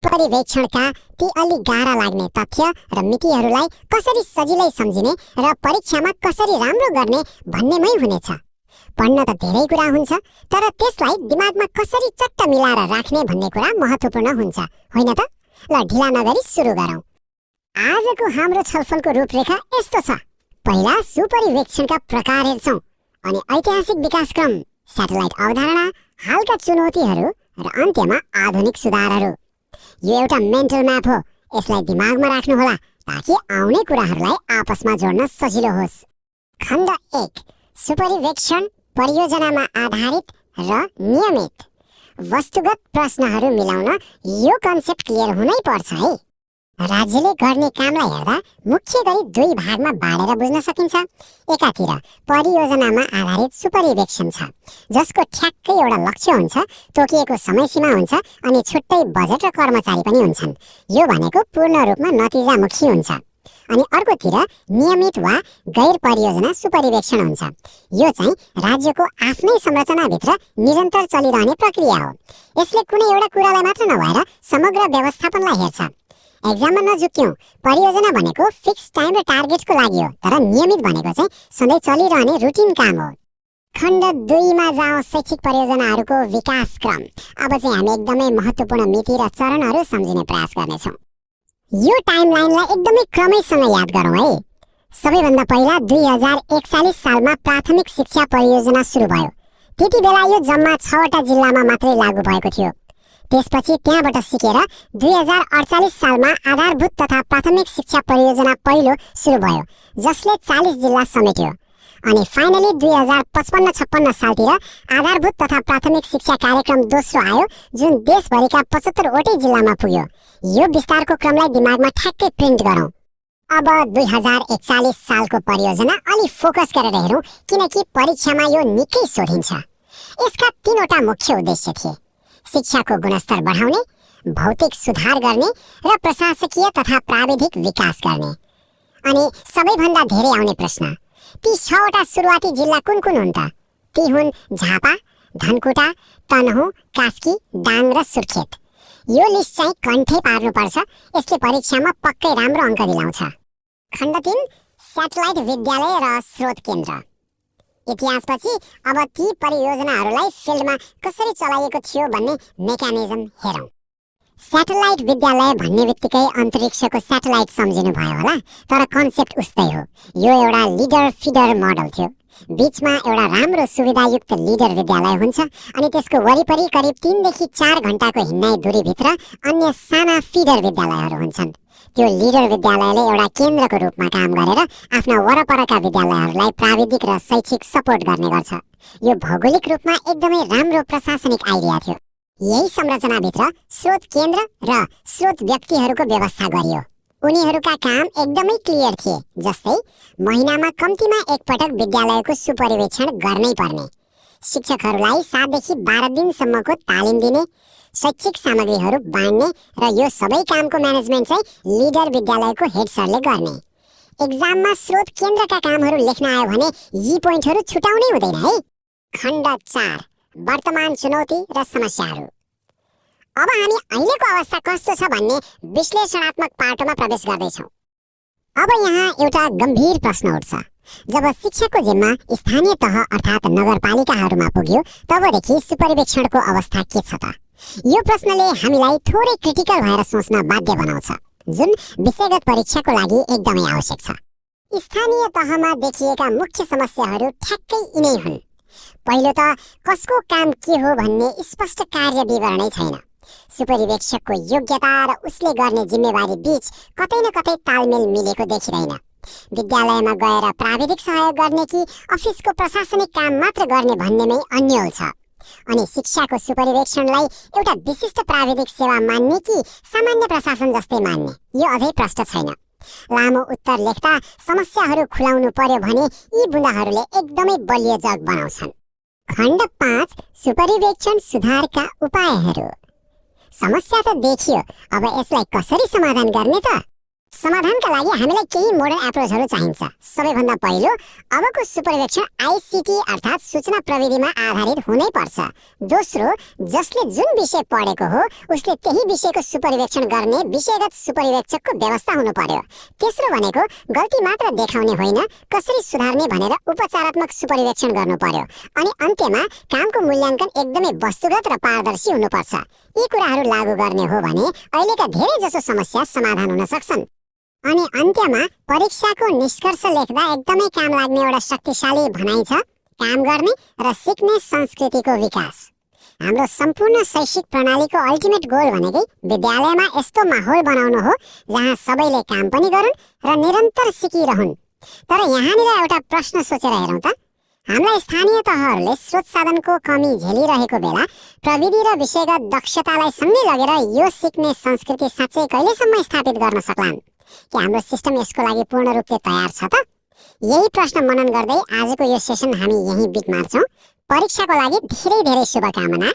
परिवेक्षणका ती अलि गाह्रा लाग्ने तथ्य र मितिहरूलाई कसरी सजिलै सम्झिने र परीक्षामा कसरी राम्रो गर्ने भन्नेमै हुनेछ। पढ्न त धेरै कुरा हुन्छ, तर त्यसलाई दिमागमा कसरी चट्ट मिलाएर राख्ने भन्ने कुरा महत्त्वपूर्ण हुन्छ, होइन त? ल ढिला नगरी सुरु गरौँ। आजको हाम्रो छलफलको रूपरेखा यस्तो छ। पहिला सुपरिवेक्षणका प्रकार हेर्छौँ, अनि ऐतिहासिक विकासक्रम, स्याटेलाइट अवधारणा, हालका चुनौतीहरू र अन्त्यमा आधुनिक सुधारहरू। यो एउटा मेन्टल म्याप हो, यसलाई दिमागमा राख्नुहोला ताकि आउने कुराहरूलाई आपसमा जोड्न सजिलो होस्। खण्ड 1, सुपरिवेक्षण परियोजनामा आधारित र नियमित। वस्तुगत प्रश्नहरू मिलाउन यो कन्सेप्ट क्लियर हुनै पर्छ है। राज्यले गर्ने कामलाई हेर्दा मुख्य गरी दुई भागमा बाँडेर बुझ्न सकिन्छ। एकातिर परियोजनामा आधारित सुपरिवेक्षण छ, जसको ठ्याक्कै एउटा लक्ष्य हुन्छ, तोकिएको समयसीमा हुन्छ अनि छुट्टै बजेट र कर्मचारी पनि हुन्छन्। यो भनेको पूर्ण रूपमा नतिजामुखी हुन्छ। अनि अर्कोतिर नियमित वा गैर परियोजना सुपरिवेक्षण हुन्छ। यो चाहिँ राज्यको आफ्नै संरचनाभित्र निरन्तर चलिरहने प्रक्रिया हो। यसले कुनै एउटा कुरालाई मात्र नभएर समग्र व्यवस्थापनलाई हेर्छ। एक्जाममा नझुक्यौँ, परियोजना भनेको फिक्स टाइम र टार्गेटको लागि हो, तर नियमित भनेको चाहिँ सधैँ चलिरहने रुटिन काम हो। खण्ड 2 मा जाउँ, शैक्षिक परियोजनाहरूको विकासक्रम। अब चाहिँ हामी एकदमै महत्त्वपूर्ण मिति र चरणहरू सम्झिने प्रयास गर्नेछौँ। यो टाइमलाइनलाई एकदमै क्रमैसँग याद गरौँ है। सबैभन्दा पहिला 2041 सालमा प्राथमिक शिक्षा परियोजना सुरु भयो। त्यति बेला यो जम्मा 6वटा जिल्लामा मात्रै लागू भएको थियो। त्यसपछि त्यहाँबाट सिकेर 2048 सालमा आधारभूत तथा प्राथमिक शिक्षा परियोजना पहिलो सुरु भयो, जसले 40 जिल्ला समेट्यो। अनि फाइनली 2055-56 सालतिर आधारभूत तथा प्राथमिक शिक्षा कार्यक्रम दोस्रो आयो, जुन देशभरिका 75 वटै जिल्लामा पुग्यो। यो विस्तारको क्रमलाई दिमागमा ठ्याक्कै प्रिन्ट गरौँ। अब 2041 सालको परियोजना अलि फोकस गरेर हेरौँ, किनकि परीक्षामा यो निकै सोधिन्छ। यसका 3वटा मुख्य उद्देश्य थिए: शिक्षाको गुणस्तर बढाउने, भौतिक सुधार गर्ने र प्रशासकीय तथा प्राविधिक विकास गर्ने। अनि सबैभन्दा धेरै आउने प्रश्न, ती 6वटा सुरुवाती जिल्ला कुन कुन हुन् त? ती हुन् झापा, धनकुटा, तनहुँ, कास्की, दाङ र सुर्खेत। यो लिस्ट चाहिँ कण्ठै पार्नुपर्छ, यसले परीक्षामा पक्कै राम्रो अङ्क दिलाउँछ। खण्ड 3, स्याटेलाइट विद्यालय र स्रोत केन्द्र। इतिहासपछि अब ती परियोजनाहरूलाई फिल्डमा कसरी चलाइएको थियो भन्ने मेकानिजम हेरौँ। स्याटेलाइट विद्यालय भन्ने बित्तिकै अन्तरिक्षको स्याटेलाइट सम्झिनु भयो होला, तर कन्सेप्ट उस्तै हो। यो एउटा लिडर फिडर मोडल थियो। बीचमा एउटा राम्रो सुविधायुक्त लिडर विद्यालय हुन्छ, अनि त्यसको वरिपरि करिब 3 देखि 4 घण्टाको हिँड्नाइ दूरीभित्र अन्य साना फिडर विद्यालयहरू हुन्छन्। त्यो लिडर विद्यालयले एउटा केन्द्रको रूपमा काम गरेर आफ्ना वरपरका विद्यालयहरूलाई प्राविधिक र शैक्षिक सपोर्ट गर्ने गर्छ। यो भौगोलिक रूपमा एकदमै राम्रो प्रशासनिक आइडिया थियो। यही संरचनाभित्र स्रोत केन्द्र र स्रोत व्यक्तिहरूको व्यवस्था गरियो। उनीहरूका काम एकदमै क्लियर थिए, जस्तै महिनामा कम्तीमा एकपटक विद्यालयको सुपरिवेक्षण गर्नै पर्ने, शिक्षकहरूलाई 7 देखि 12 दिनसम्मको तालिम दिने, शैक्षिक सामग्रीहरू बाँड्ने र यो सबै कामको म्यानेजमेन्ट चाहिँ लिडर विद्यालयको हेड सरले गर्ने। एक्जाममा स्रोत केन्द्रका कामहरू लेख्न आयो भने यी पोइन्टहरू छुटाउनै हुँदैन है। खण्ड 4, वर्तमान चुनौती र समस्याहरू। अब हामी अहिलेको अवस्था कस्तो छ भन्ने विश्लेषणात्मक पाटोमा प्रवेश गर्दैछौँ। अब यहाँ एउटा गम्भीर प्रश्न उठ्छ। जब शिक्षाको जिम्मा स्थानीय तह अर्थात् नगरपालिकाहरूमा पुग्यो, तबदेखि सुपरिवेक्षणको अवस्था के छ त? यो प्रश्नले हामीलाई थोरै क्रिटिकल भएर सोच्न बाध्य बनाउँछ, जुन विषयगत परीक्षाको लागि एकदमै आवश्यक छ। स्थानीय तहमा देखिएका मुख्य समस्याहरू ठ्याक्कै यिनै हुन्। पहिलो त कसको काम के हो भन्ने स्पष्ट कार्य विवरणै छैन। सुपरिवेक्षकको योग्यता र उसले गर्ने जिम्मेवारी बीच कतै न कतै तालमेल मिलेको देखिँदैन। विद्यालयमा गएर प्राविधिक सहयोग गर्ने कि अफिसको प्रशासनिक काम मात्र गर्ने भन्नेमै अन्यल छ। अनि शिक्षाको सुपरिवेक्षणलाई एउटा विशिष्ट प्राविधिक सेवा मान्ने कि सामान्य प्रशासन जस्तै मान्ने, यो अझै प्रष्ट छैन। लामो उत्तर लेख्दा समस्याहरू खुलाउनु पर्यो भने यी बुँदाहरूले एकदमै बलियो जग बनाउँछन्। खण्ड 5, सुपरिवेक्षण सुधारका उपायहरू। समस्या त देखियो, अब यसलाई कसरी समाधान गर्ने त? समाधानका लागि हामीलाई केही मोडर्न एप्रोचहरू चाहिन्छ। सबैभन्दा पहिलो, अबको सुपरिवेक्षण आईसीटी अर्थात् सूचना प्रविधिमा आधारित हुनै पर्छ। दोस्रो, जसले जुन विषय पढेको हो उसले त्यही विषयको सुपरिवेक्षण गर्ने विषयगत सुपरिवेक्षकको व्यवस्था हुनु पर्यो। तेस्रो भनेको गल्ती मात्र देखाउने होइन, कसरी सुधार्ने भनेर उपचारात्मक सुपरिवेक्षण गर्नु पर्यो। अनि अन्त्यमा कामको मूल्याङ्कन एकदमै वस्तुगत र पारदर्शी हुनुपर्छ। यी कुराहरू लागू गर्ने हो भने अहिलेका धेरै जसो समस्या समाधान हुन सक्छन्। अनि अन्त्यमा परीक्षाको निष्कर्ष लेख्दा एकदमै काम लाग्ने एउटा शक्तिशाली भनाइ छ, काम गर्ने र सिक्ने संस्कृतिको विकास। हाम्रो सम्पूर्ण शैक्षिक प्रणालीको अल्टिमेट गोल भनेकै विद्यालयमा यस्तो माहौल बनाउनु हो जहाँ सबैले काम पनि गरून् र निरन्तर सिकिरहन्। तर यहाँनिर एउटा प्रश्न सोचेर हेरौँ त, हामीलाई स्थानीय तहहरूले स्रोत साधनको कमी झेलिरहेको बेला प्रविधि र विषयगत दक्षतालाई सँगै लगेर यो सिक्ने संस्कृति साँच्चै कहिलेसम्म स्थापित गर्न सक्लान्? के हाम्रो सिस्टम यसको लागि पूर्ण रूपले तयार छ त? यही प्रश्न मनन गर्दै आजको यो सेसन हामी यही बिट मार्छौँ। परीक्षाको लागि धेरै धेरै शुभकामना।